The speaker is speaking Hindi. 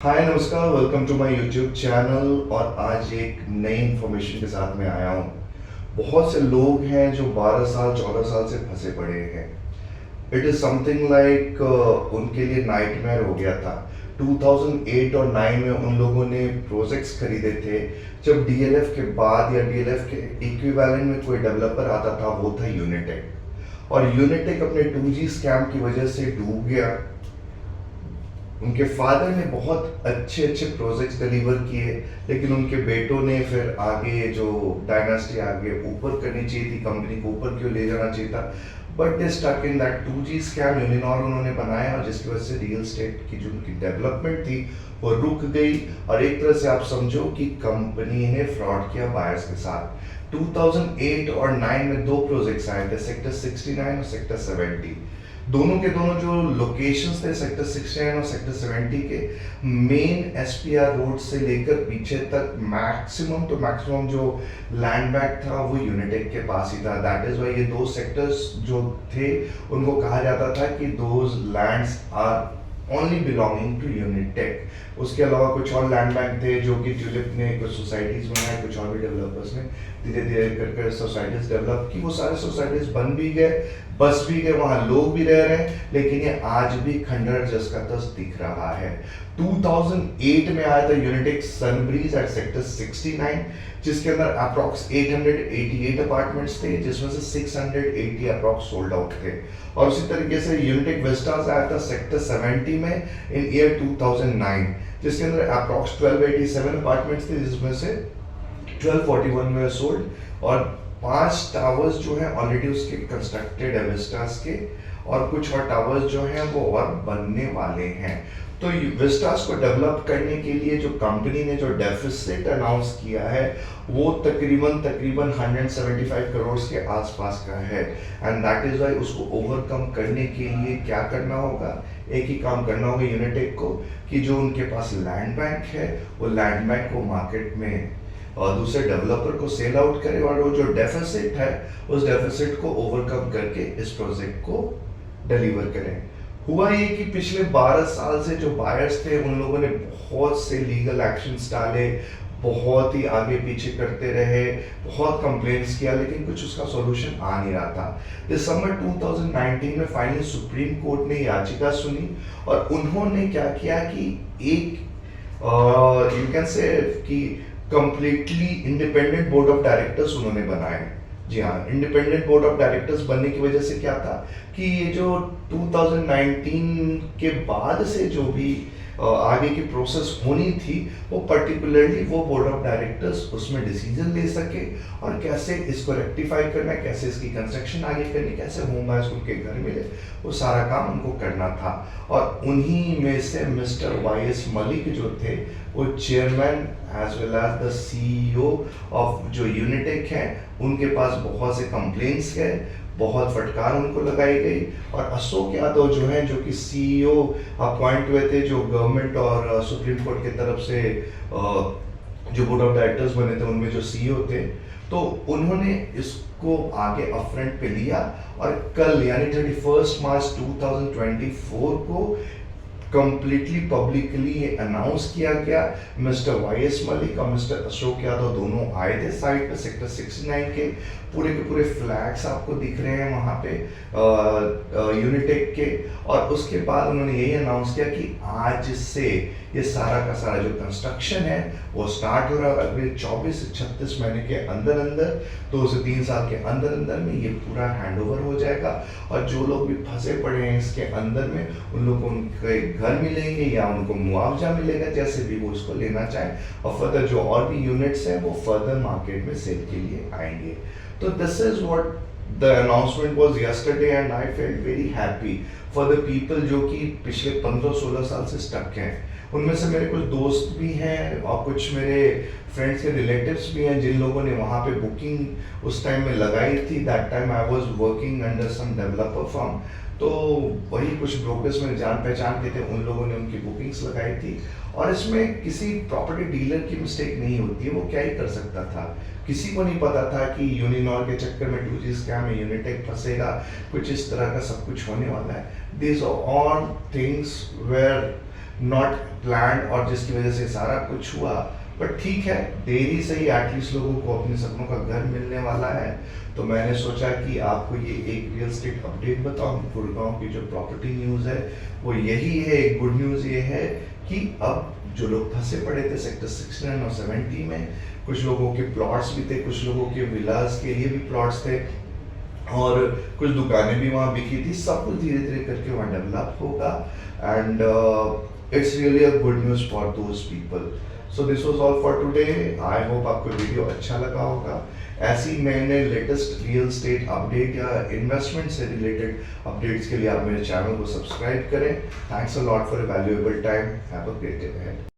हाय नमस्कार, welcome to my YouTube channel. और आज एक नई इन्फॉर्मेशन के साथ मैं आया हूँ। बहुत से लोग हैं जो 12 साल 14 साल से फंसे पड़े हैं। इट इज़ समथिंग लाइक उनके लिए नाइटमेयर हो गया था। 2008 और 9 में उन लोगों ने प्रोजेक्ट्स खरीदे थे जब डीएलएफ के बाद या डीएलएफ के इक्विवेलेंट में कोई डेवलपर आता था, वो था यूनिटेक। और यूनिटेक अपने 2G स्कैम की वजह से डूब गया। उनके फादर ने बहुत अच्छे अच्छे प्रोजेक्ट्स डिलीवर किए, लेकिन उनके बेटों ने फिर आगे जो डायनास्टी आगे ऊपर करनी चाहिए थी, कंपनी को ऊपर क्यों ले जाना चाहिए था, but they stuck in that 2G scam Uninor उन्होंने बनाया, और जिसकी वजह से रियल एस्टेट की जो उनकी डेवलपमेंट थी वो रुक गई। और एक तरह से आप समझो कि कंपनी ने फ्रॉड किया बायर्स के साथ। 2008 और 9 में दो प्रोजेक्ट्स आए थे, सेक्टर 69 और सेक्टर 70। दोनों के दोनों जो लोकेशंस थे सेक्टर 69 और सेक्टर 70 के मेन एसपीआर रोड से लेकर पीछे तक मैक्सिमम तो मैक्सिमम जो लैंड बैंक था वो यूनिटेक के पास ही था। दैट इज वाई ये दो सेक्टर्स जो थे उनको कहा जाता था कि those lands are only belonging to Unitech. उसके अलावा कुछ और लैंड बैंक थे जो कि ट्यूलिप ने कुछ सोसाइटीज बनाए, कुछ और भी डेवलपर्स ने धीरे धीरे करके सोसाइटीज डेवलप की। वो सारे सोसाइटीज बन भी गए, बस भी गए, वहाँ लोग भी रह रहे हैं, लेकिन ये आज भी खंडहर जस का तस दिख रहा है। 2008 में आया था यूनिटेक सनब्रीज एट सेक्टर 69, जिसके अंदर अप्रॉक्स 888 अपार्टमेंट्स थे, जिसमें से 680 अप्रॉक्स सोल्ड आउट थे। और उसी तरीके से यूनिटेक विस्टास आया था सेक्टर 70 में इन ईयर 2009, जिसके अंदर अप्रॉक्स 1287 अपार्टमेंट्स थे, जिसमें से 1241 में सोल्ड। और 5 टावर्स जो हैं ऑलरेडी उसके कंस्ट्रक्टेड है विस्टास के, और कुछ और टावर्स जो हैं वो और बनने वाले हैं। तो विस्टास को डेवलप करने के लिए जो कंपनी ने जो डेफिसिट अनाउंस किया है वो तकरीबन 175 करोड़ के आसपास का है। एंड दैट इज वाई उसको ओवरकम करने के लिए क्या करना होगा, एक ही काम करना होगा यूनिटेक को, कि जो उनके पास लैंड बैंक है वो लैंड बैंक को मार्केट में और दूसरे डेवलपर को सेल आउट करे, और वो जो डेफिसिट है उस डेफिसिट को ओवरकम करके इस प्रोजेक्ट को डिलीवर करें। हुआ ये कि पिछले 12 साल से जो बायर्स थे उन लोगों ने बहुत से लीगल एक्शंस डाले, बहुत ही आगे पीछे करते रहे, बहुत कंप्लेंट्स किया, लेकिन कुछ उसका सॉल्यूशन आ नहीं रहा था। दिसंबर 2019 में फाइनली सुप्रीम कोर्ट ने याचिका सुनी, और उन्होंने क्या किया कि एक यू कैन से कि completely independent board of directors उन्होंने बनाए। जी हाँ, इंडिपेंडेंट बोर्ड ऑफ डायरेक्टर्स बनने की वजह से क्या था कि ये जो 2019 के बाद से जो भी आगे की प्रोसेस होनी थी वो पर्टिकुलरली वो बोर्ड ऑफ डायरेक्टर्स उसमें डिसीजन ले सके, और कैसे इसको रेक्टिफाई करना है, कैसे इसकी कंस्ट्रक्शन आगे करनी, कैसे होम बायर्स उनके घर मिले, वो सारा काम उनको करना था। और उन्हीं में से मिस्टर वाई.एस. मलिक जो थे वो chairman as well as the CEO of जो यूनिटेक है, उनके पास बहुत से कंप्लेंट्स गए, बहुत फटकार उनको लगाई गई। और अशोक यादव जो हैं, जो कि सीईओ अपॉइंट हुए थे, जो गवर्नमेंट और सुप्रीम कोर्ट की तरफ से जो बोर्ड ऑफ डायरेक्टर्स बने थे उनमें जो सीईओ थे, तो उन्होंने इसको आगे अपफ्रंट पे लिया, और कल यानी 31 मार्च 2024 को कंप्लीटली पब्लिकली अनाउंस किया गया। मिस्टर वाई.एस. मलिक और मिस्टर अशोक यादव दोनों आए थे साइड पे सेक्टर 69 के पूरे फ्लैग्स आपको दिख रहे हैं वहाँ पे यूनिटेक के। और उसके बाद उन्होंने यही अनाउंस किया कि आज से ये सारा का सारा जो कंस्ट्रक्शन है वो स्टार्ट हो रहा है। अगले 24 से 36 महीने के अंदर अंदर, 2 से 3 साल के अंदर अंदर में ये पूरा हैंडओवर हो जाएगा। और जो लोग भी फंसे पड़े हैं इसके अंदर में, उन लोगों को उनके घर मिलेंगे या उनको मुआवजा मिलेगा, जैसे भी वो इसको लेना चाहें। और फर्दर जो और भी यूनिट्स हैं वो फर्दर मार्केट में सेल के लिए आएंगे। तो this is what the announcement was yesterday, and I felt very happy for the people जो कि पिछले 15-16 साल से स्टक हैं। उनमें से मेरे कुछ दोस्त भी हैं और कुछ मेरे फ्रेंड्स के रिलेटिव्स भी हैं जिन लोगों ने वहाँ पे बुकिंग उस टाइम में लगाई थी। That time I was working under some developer firm, तो वही कुछ ब्रोकर्स में जान पहचान के थे, उन लोगों ने उनकी बुकिंग्स लगाई थी। और इसमें किसी प्रॉपर्टी डीलर की मिस्टेक नहीं होती है, वो क्या ही कर सकता था। किसी को नहीं पता था कि यूनिनॉर के चक्कर में 2G स्कैम में यूनिटेक फंसेगा, कुछ इस तरह का सब कुछ होने वाला है। This all things were not plan और जिसकी वजह से सारा कुछ हुआ, बट ठीक है, देरी से ही एटलीस्ट लोगों को अपने सपनों का घर मिलने वाला है। तो मैंने सोचा कि आपको ये एक रियल स्टेट अपडेट बताऊं। गुड़गांव की जो प्रॉपर्टी न्यूज़ है वो यही है। एक गुड न्यूज़ ये है कि अब जो लोग फंसे पड़े थे सेक्टर 69 और 70 में, कुछ लोगों के प्लॉट्स भी थे, कुछ लोगों के विलास के लिए भी प्लॉट्स थे और कुछ दुकानें भी वहाँ बिकी थी, सब कुछ धीरे धीरे करके वहाँ डेवलप होगा। And it's really a good news for those people. So this was all for today. I hope आपको वीडियो अच्छा लगा होगा। ऐसी नए नए लेटेस्ट रियल स्टेट अपडेट या इन्वेस्टमेंट से रिलेटेड अपडेट्स के लिए आप मेरे चैनल को सब्सक्राइब करें। Thanks a lot for a valuable time. Have a great day ahead.